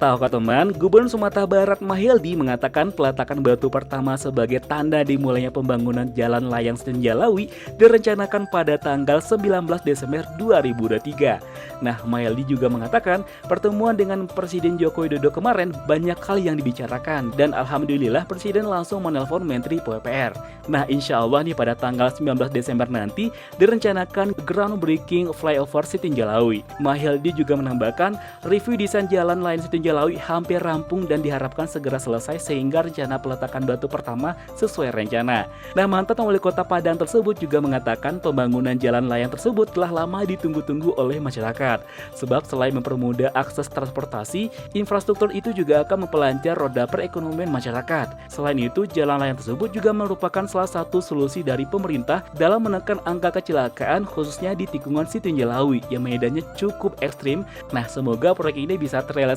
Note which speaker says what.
Speaker 1: Tahukah teman, Gubernur Sumatera Barat Mahyildi mengatakan peletakan batu pertama sebagai tanda dimulainya pembangunan Jalan Layang Setinjalawi direncanakan pada tanggal 19 Desember 2023. Nah, Mahyildi juga mengatakan pertemuan dengan Presiden Joko Widodo kemarin banyak hal yang dibicarakan dan alhamdulillah Presiden langsung menelpon Menteri PUPR. Nah, insya Allah nih pada tanggal 19 Desember nanti direncanakan groundbreaking flyover Setinjalawi. Mahyildi juga menambahkan review desain Jalan Layang Setinjalawi hampir rampung dan diharapkan segera selesai sehingga rencana peletakan batu pertama sesuai rencana. Nah, mantan wali kota Padang tersebut juga mengatakan pembangunan jalan layang tersebut telah lama ditunggu-tunggu oleh masyarakat. Sebab selain mempermudah akses transportasi, infrastruktur itu juga akan memperlancar roda perekonomian masyarakat. Selain itu, jalan layang tersebut juga merupakan salah satu solusi dari pemerintah dalam menekan angka kecelakaan khususnya di tikungan Setinjalawi yang medannya cukup ekstrim. Nah, semoga proyek ini bisa terrealisasi